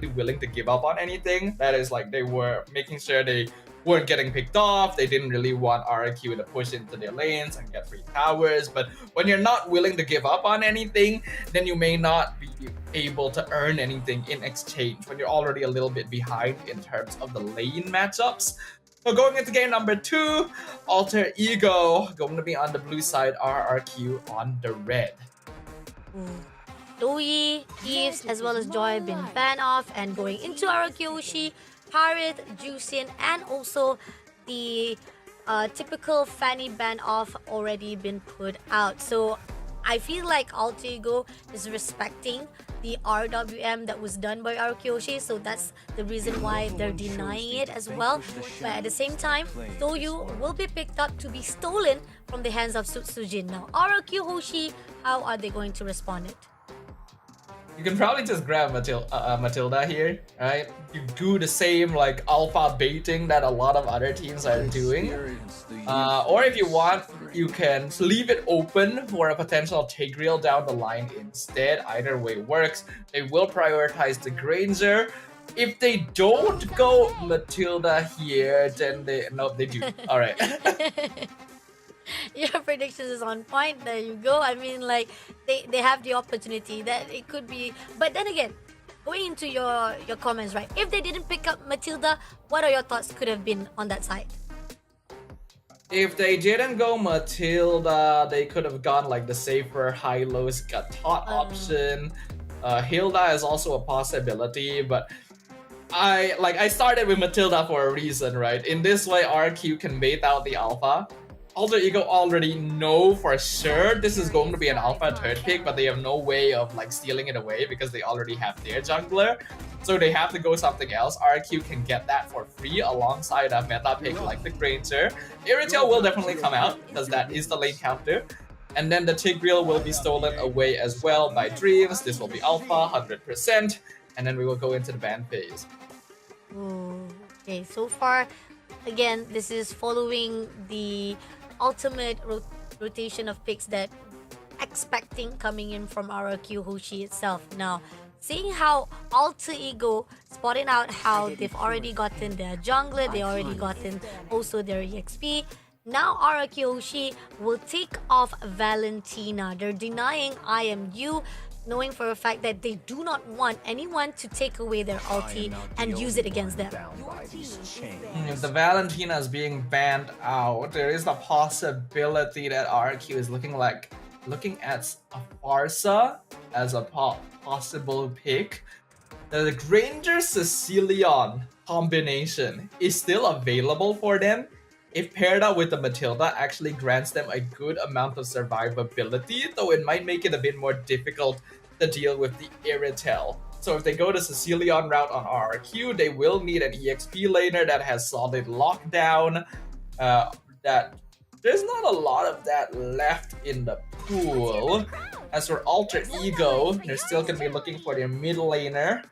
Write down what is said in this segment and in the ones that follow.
really willing to give up on anything. That is like they were making sure they weren't getting picked off. They didn't really want RRQ to push into their lanes and get free towers. But when you're not willing to give up on anything, then you may not be able to earn anything in exchange when you're already a little bit behind in terms of the lane matchups. So going into game number 2, Alter Ego going to be on the blue side, RRQ on the red. Louis, Eves, as well as Joy have been banned off, and going into RRQ, Parrot, Juicin, and also the typical Fanny ban off already been put out. So I feel like Alter Ego is respecting the RWM that was done by RRQ, so that's the reason why they're denying it as well. But at the same time, Toyu will be picked up to be stolen from the hands of Sutsujin. Now, RRQ Hoshi, how are they going to respond it? You can probably just grab Matilda here, right? You do the same like alpha baiting that a lot of other teams are doing. Or if you want, you can leave it open for a potential Tigreal down the line instead. Either way works. They will prioritize the Granger. If they don't go Matilda here, then they do. All right. Your predictions is on point. There you go. I mean, like they have the opportunity that it could be. But then again, going into your comments, right? If they didn't pick up Matilda, what are your thoughts could have been on that side? If they didn't go Matilda, they could have gone like the safer high-low Gatot option. Hilda is also a possibility, but I started with Matilda for a reason, right? In this way, RQ can bait out the alpha. Alter Ego already know for sure this is going to be an alpha third pick, but they have no way of like stealing it away because they already have their jungler. So they have to go something else. RQ can get that for free alongside a meta pick like the Granger. Irritail will definitely come out because that is the lane counter. And then the Tigreal will be stolen away as well by Dreams. This will be alpha 100%. And then we will go into the ban phase. Ooh, okay, so far, again, this is following the ultimate rotation of picks that expecting coming in from RRQ Hoshi itself. Now, seeing how Alter Ego spotting out how they've already gotten their jungler, they already gotten also their EXP. Now RRQ Hoshi will take off Valentina. They're denying IMU, knowing for a fact that they do not want anyone to take away their ulti and use it against them. If the Valentina is being banned out, there is the possibility that RQ is looking at a Farsa as a possible pick. The Granger Cecilion combination is still available for them. If paired up with the Matilda, actually grants them a good amount of survivability, though it might make it a bit more difficult to deal with the Irritail. So if they go the Cecilion route on RRQ, they will need an EXP laner that has solid lockdown. That there's not a lot of that left in the pool. As for Alter Ego, they're still going to be looking for their mid laner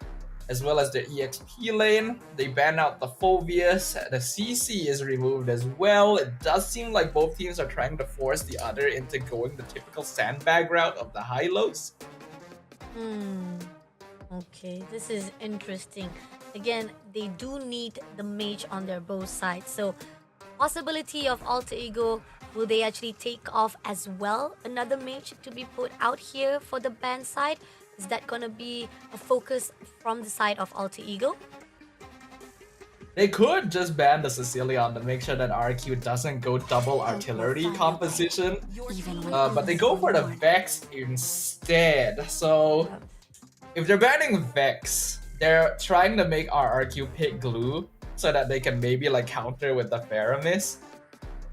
as well as their EXP lane. They ban out the Phobius. The CC is removed as well. It does seem like both teams are trying to force the other into going the typical sandbag route of the high-lows. Okay, this is interesting. Again, they do need the mage on their both sides. So, possibility of Alter Ego, will they actually take off as well another mage to be put out here for the ban side? Is that going to be a focus from the side of Alter Ego? They could just ban the Cecilion to make sure that RQ doesn't go double artillery composition. But they go for the Vex instead. So if they're banning Vex, they're trying to make RRQ pick glue so that they can maybe like counter with the Faramis.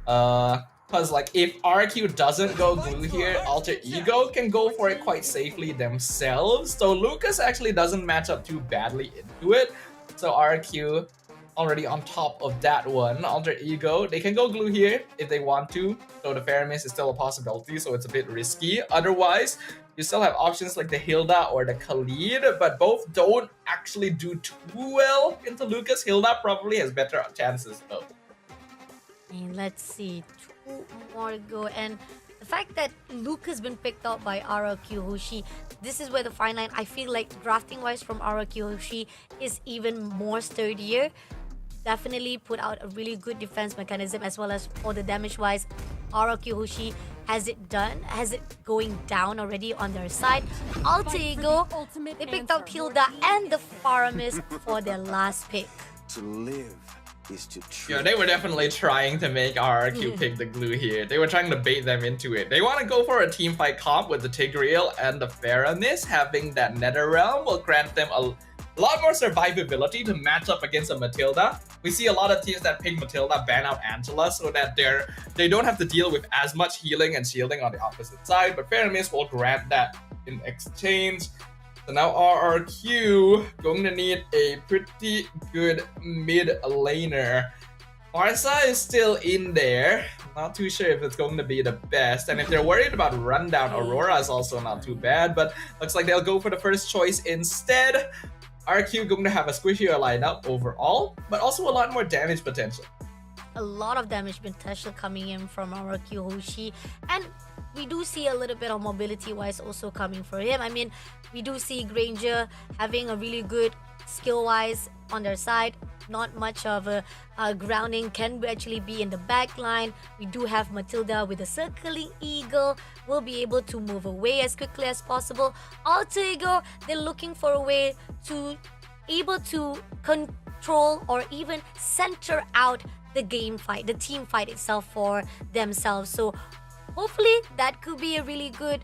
Because like if RQ doesn't go glue here, Alter Ego can go for it quite safely themselves. So Lucas actually doesn't match up too badly into it. So RQ already on top of that one. Alter Ego, they can go glue here if they want to. So the Faramis is still a possibility, so it's a bit risky. Otherwise, you still have options like the Hilda or the Khalid, but both don't actually do too well into Lucas. Hilda probably has better chances though. And let's see, 2 more go. And the the fact that Luke has been picked out by RRQ Hoshi, this is where the fine line, I feel like drafting wise from RRQ Hoshi is even more sturdier. Definitely put out a really good defense mechanism, as well as for the damage wise, RRQ Hoshi has it going down already on their side. Alter Ego, they picked out Hilda and the Faramis for their last pick. To live is to Yeah, they were definitely trying to make RRQ pick the glue here. They were trying to bait them into it. They want to go for a team fight comp with the Tigreal and the Faramis. Having that Nether Realm will grant them a lot more survivability to match up against a Matilda. We see a lot of teams that pick Matilda ban out Angela so that they don't have to deal with as much healing and shielding on the opposite side, but Faramis will grant that in exchange. So now RRQ going to need a pretty good mid laner. Marsa is still in there. Not too sure if it's going to be the best. And if they're worried about rundown, Aurora is also not too bad. But looks like they'll go for the first choice instead. RQ going to have a squishier lineup overall, but also a lot more damage potential. A lot of damage potential coming in from RRQ Hoshi, and we do see a little bit of mobility wise also coming for him. I mean, we do see Granger having a really good skill wise on their side. Not much of a grounding can actually be in the back line. We do have Matilda with a circling eagle, will be able to move away as quickly as possible. Alter Ego, they're looking for a way to able to control or even center out the game fight, the team fight itself for themselves. So hopefully that could be a really good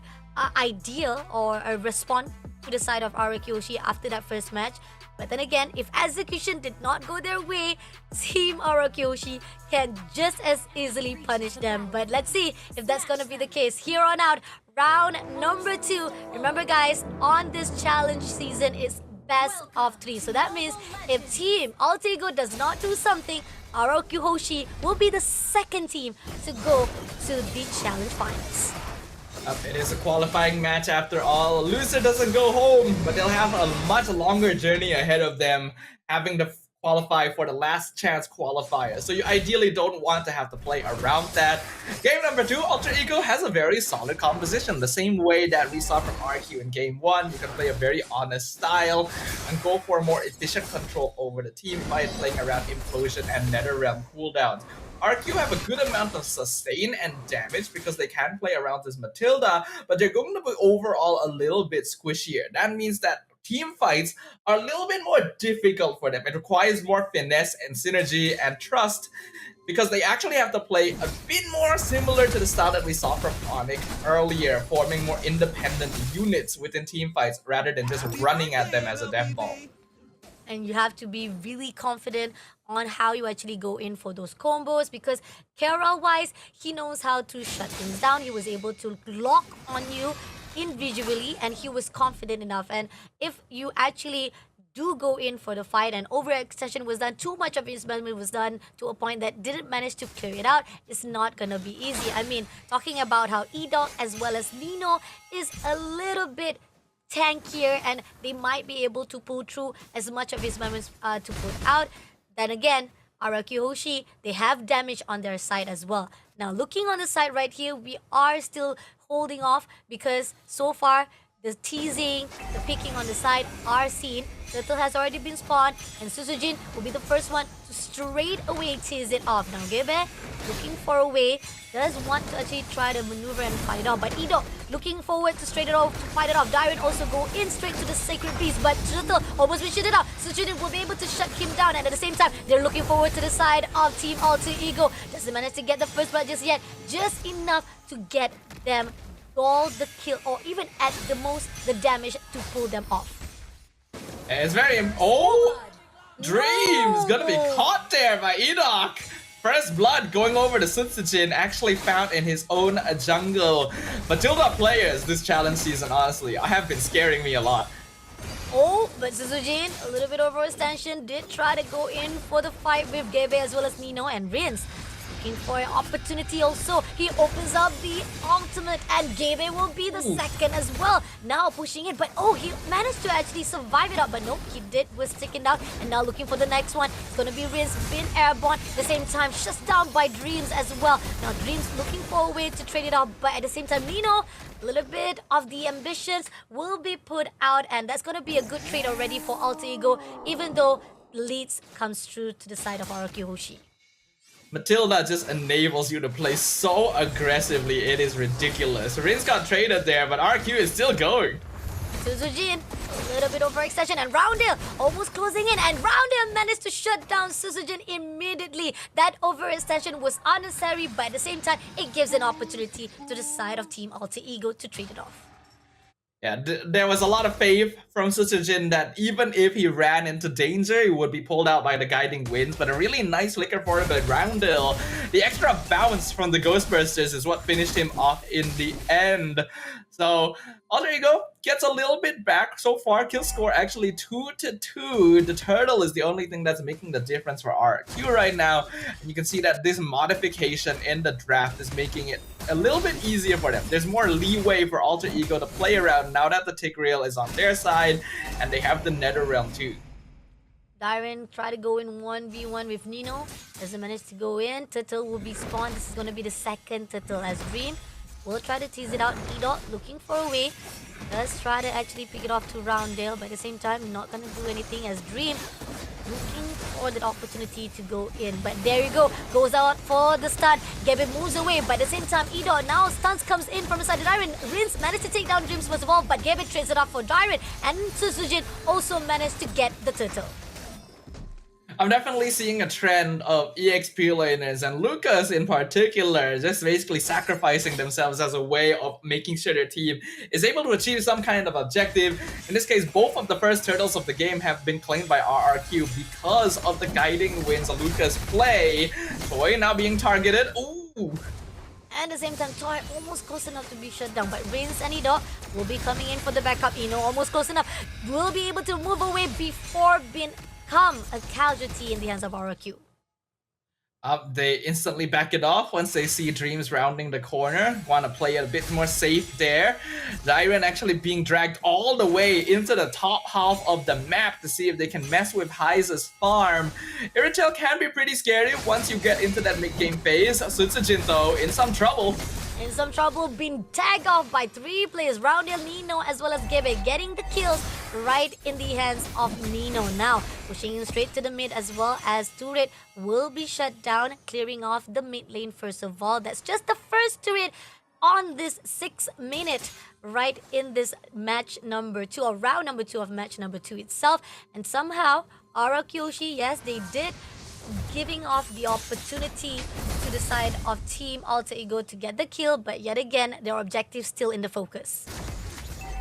idea or a response to the side of RRQ Hoshi after that first match. But then again, if execution did not go their way, Team RRQ Hoshi can just as easily punish them. But let's see if that's going to be the case. Here on out, round number 2. Remember guys, on this challenge season, it's best of 3. So that means if Team Alter Ego does not do something, RRQ Hoshi will be the second team to go to the challenge finals. It is a qualifying match after all. Loser doesn't go home, but they'll have a much longer journey ahead of them, having to qualify for the last chance qualifier. So you ideally don't want to have to play around that. Game number 2, Alter Ego has a very solid composition. The same way that we saw from RQ in game 1, you can play a very honest style and go for more efficient control over the team fight, playing around Implosion and Nether Realm cooldowns. RQ have a good amount of sustain and damage because they can play around this Matilda, but they're going to be overall a little bit squishier. That means that team fights are a little bit more difficult for them. It requires more finesse and synergy and trust because they actually have to play a bit more similar to the style that we saw from Onyx earlier, forming more independent units within team fights rather than just running at them as a death ball. And you have to be really confident on how you actually go in for those combos, because Kara wise, he knows how to shut things down. He was able to lock on you individually and he was confident enough. And if you actually do go in for the fight and overextension was done, too much of his movement was done to a point that didn't manage to clear it out, it's not gonna be easy. I mean, talking about how E-Dog as well as Nino is a little bit tankier and they might be able to pull through as much of his moments to put out. Then again, RRQ Hoshi, they have damage on their side as well. Now looking on the side right here, we are still holding off because so far the teasing, the picking on the side are seen. Turtle has already been spawned and Susujin will be the first one to straight away tease it off. Now Gebe looking for a way, does want to actually try to maneuver and fight it off, but Ido looking forward to straight it off, to fight it off. Darren also go in straight to the Sacred Beast, but Turtle almost reached it out. Susujin will be able to shut him down, and at the same time they're looking forward to the side of Team Alter Ego. Doesn't manage to get the first blood just yet, just enough to get them all the kill or even at the most the damage to pull them off. It's very Dreams gonna be caught there by Enoch. First blood going over to Sutsujin, actually found in his own jungle. Matilda players this challenge season, honestly, have been scaring me a lot. Oh, but Susujin, a little bit overextension, did try to go in for the fight with Gebe as well as Nino and Rince. looking for an opportunity also. He opens up the ultimate and Gabe will be the second as well. Now pushing it, but he managed to actually survive it up, but nope, he was taken down, and now looking for the next one. It's gonna be Riz, been airborne, at the same time shut down by Dreams as well. Now Dreams looking for a way to trade it out, but at the same time Nino, a little bit of the ambitions will be put out, and that's gonna be a good trade already for Alter Ego, even though leads comes through to the side of RRQ Hoshi. Matilda just enables you to play so aggressively, it is ridiculous. Rin's got traded there, but RQ is still going. Suzujin, a little bit overextension, and Roundale almost closing in, and Roundale managed to shut down Suzujin immediately. That overextension was unnecessary, but at the same time, it gives an opportunity to the side of Team Alter Ego to trade it off. Yeah, there was a lot of faith from Suzujin that even if he ran into danger, he would be pulled out by the guiding winds. But a really nice flicker for him at Roundale. The extra bounce from the Ghostbusters is what finished him off in the end. So, Alter Ego gets a little bit back. So far, kill score actually 2-2. The turtle is the only thing that's making the difference for RRQ right now. And you can see that this modification in the draft is making it a little bit easier for them. There's more leeway for Alter Ego to play around now that the Tick Rail is on their side, and they have the Nether Realm too. Darren try to go in 1v1 with Nino. Doesn't manage to go in. Turtle will be spawned. This is going to be the second turtle as Dream. We'll try to tease it out. E-Dot looking for a way. Does try to actually pick it off to Roundale, but at the same time, not going to do anything as Dream looking for the opportunity to go in. But there you go. Goes out for the stun. Gabby moves away, but at the same time, E-Dot now stuns comes in from the side of Darren. Rins managed to take down Dreams first of all, but Gabby trades it off for Darren. And Suzujin also managed to get the turtle. I'm definitely seeing a trend of EXP laners and Lucas in particular just basically sacrificing themselves as a way of making sure their team is able to achieve some kind of objective. In this case, both of the first turtles of the game have been claimed by RRQ because of the guiding winds Lucas play. Toy now being targeted. Ooh! And at the same time, Toy almost close enough to be shut down. But Rins and E-Dot will be coming in for the backup. Eno almost close enough. Will be able to move away before being a casualty in the hands of RRQ. They instantly back it off once they see Dreams rounding the corner. Want to play it a bit more safe there. Dyren actually being dragged all the way into the top half of the map to see if they can mess with Heise's farm. Irritel can be pretty scary once you get into that mid-game phase. Sutsujin though, in some trouble. In some trouble, being tagged off by 3 players. Roundale, Nino, as well as Gebe, getting the kills right in the hands of Nino. Now, pushing in straight to the mid as well as turret will be shut down, clearing off the mid lane first of all. That's just the first turret on this 6 minute, right in this match number 2, or round number 2 of match number 2 itself. And somehow, RRQ, yes, they did giving off the opportunity to the side of Team Alter Ego to get the kill, but yet again, their objective still in the focus.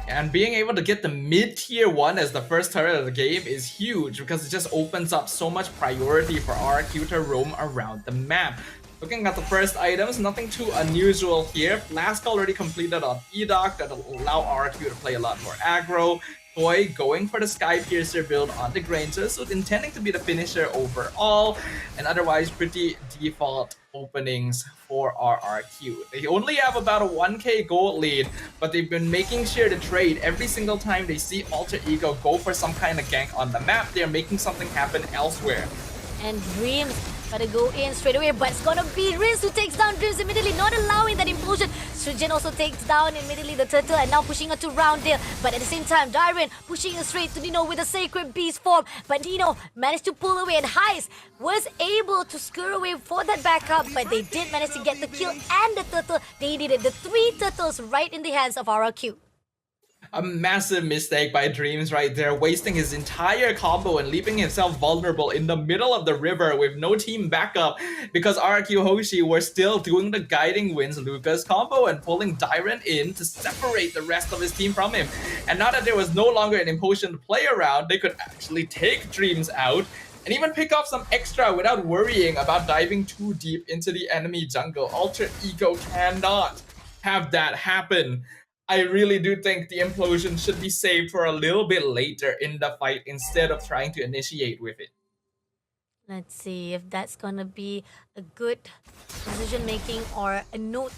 And being able to get the mid-tier 1 as the first turret of the game is huge because it just opens up so much priority for RRQ to roam around the map. Looking at the first items, nothing too unusual here. Flask already completed on E-Doc that'll allow RRQ to play a lot more aggro. Toy going for the Sky Piercer build on the Granger, so intending to be the finisher overall, and otherwise pretty default openings for RRQ. They only have about a 1k gold lead, but they've been making sure to trade every single time they see Alter Ego go for some kind of gank on the map. They're making something happen elsewhere. And Dreams gotta go in straight away, but it's gonna be Riz who takes down Dreams immediately, not allowing that implosion. Sujin also takes down immediately the turtle and now pushing her to Roundale. But at the same time, Darren pushing her straight to Nino with a Sacred Beast form. But Nino managed to pull away, and Heis was able to scare away for that backup, but they did manage to get the kill and the turtle. They needed the 3 turtles right in the hands of RRQ. A massive mistake by Dreams right there, wasting his entire combo and leaving himself vulnerable in the middle of the river with no team backup because RRQ Hoshi were still doing the guiding winds Lucas combo and pulling Dyren in to separate the rest of his team from him. And now that there was no longer an implosion to play around, they could actually take Dreams out and even pick off some extra without worrying about diving too deep into the enemy jungle. Alter Ego cannot have that happen. I really do think the implosion should be saved for a little bit later in the fight instead of trying to initiate with it. Let's see if that's gonna be a good decision making or a note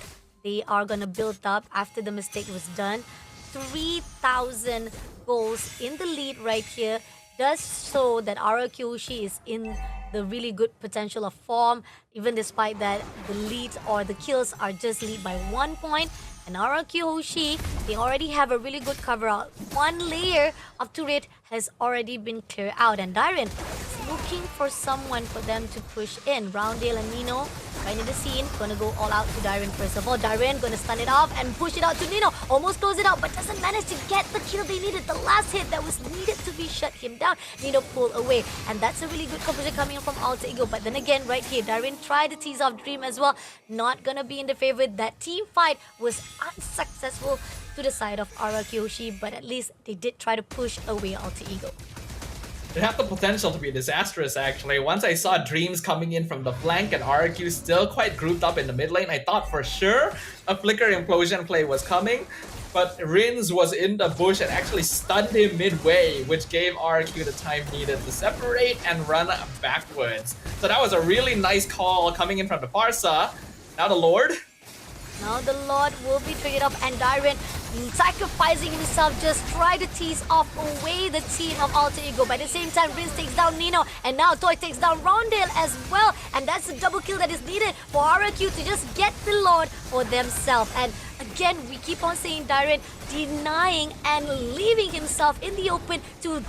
they are gonna build up after the mistake was done. 3,000 goals in the lead right here does show that RRQ is in the really good potential of form, even despite that the leads or the kills are just lead by 1 point. And RRQ Hoshi, they already have a really good cover out. One layer of turret has already been cleared out, and Dyren is looking for someone for them to push in. Roundale and Nino right in the scene, gonna go all out to Dyren first of all. Dyren gonna stun it off and push it out to Nino. Almost close it out, but doesn't manage to get the kill they needed. The last hit that was needed to be shut him down. Nino pull away, and that's a really good composition coming in from Alter Ego. But then again, right here, Dyren tried to tease off Dream as well. Not gonna be in the favorite. That team fight was unsuccessful to the side of RRQ Hoshi, but at least they did try to push away Alter Ego. It had the potential to be disastrous, actually. Once I saw Dreams coming in from the flank and RRQ still quite grouped up in the mid lane, I thought for sure a Flicker Implosion play was coming. But Rins was in the bush and actually stunned him midway, which gave RRQ the time needed to separate and run backwards. So that was a really nice call coming in from the Parsa. Now the Lord. Now the Lord will be triggered up, and Dyren sacrificing himself, just try to tease off away the team of Alter Ego. By the same time, Rince takes down Nino, and now Toy takes down Roundale as well. And that's the double kill that is needed for RRQ to just get the Lord for themselves. And again, we keep on saying Dyren denying and leaving himself in the open to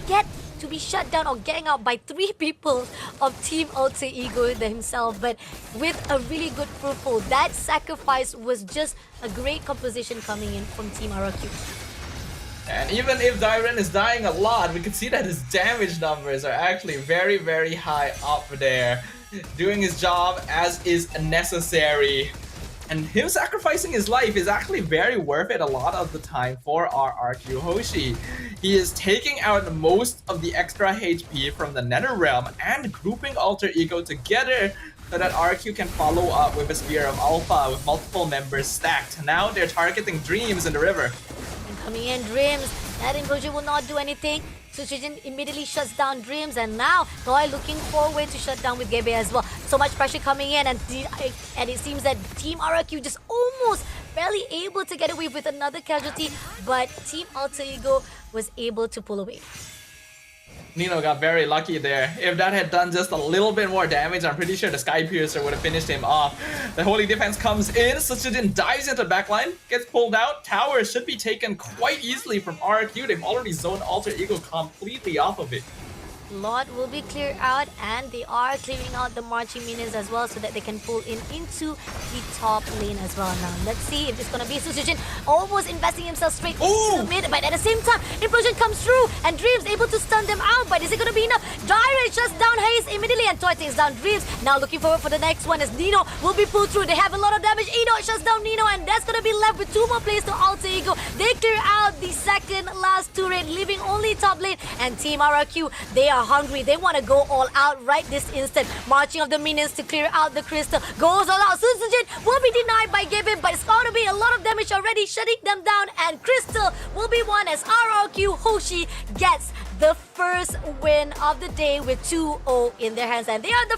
get to be shut down or getting out by 3 people of Team Alter Ego himself, but with a really good fruitful. That sacrifice was just a great composition coming in from Team RRQ. And even if Dyren is dying a lot, we can see that his damage numbers are actually very, very high up there. Doing his job as is necessary. And him sacrificing his life is actually very worth it a lot of the time for RRQ Hoshi. He is taking out most of the extra HP from the Nether Realm and grouping Alter Ego together so that RRQ can follow up with a Spear of Alpha with multiple members stacked. Now they're targeting Dreams in the river. And coming in, Dreams. That implosion will not do anything. Sushijin immediately shuts down Dreams, and now Toy looking forward to shut down with Gebe as well. So much pressure coming in, and it seems that Team RRQ just almost barely able to get away with another casualty, but Team Alter Ego was able to pull away. Nino got very lucky there. If that had done just a little bit more damage, I'm pretty sure the Sky Piercer would have finished him off. The Holy Defense comes in, Sushijin dives into the backline, gets pulled out. Tower should be taken quite easily from RRQ. They've already zoned Alter Ego completely off of it. Lot will be cleared out, and they are clearing out the marching minions as well so that they can pull in into the top lane as well. Now let's see if it's gonna be Sushijin almost investing himself straight into the mid, but at the same time Implosion comes through and Dreams able to stun them out, but is it gonna be enough? Dyren shuts down Haze immediately, and Toy takes down Dreams. Now looking forward for the next one as Nino will be pulled through. They have a lot of damage. Edo shuts down Nino, and that's gonna be left with 2 more players to Alter Ego. They clear out the second last turret, leaving only top lane, and Team RRQ, they are hungry. They want to go all out right this instant. Marching of the minions to clear out the crystal. Goes all out. Sushijin will be denied by Gavin, but it's going to be a lot of damage already, shutting them down. And crystal will be won as RRQ Hoshi gets the first win of the day with 2-0 in their hands. And they are the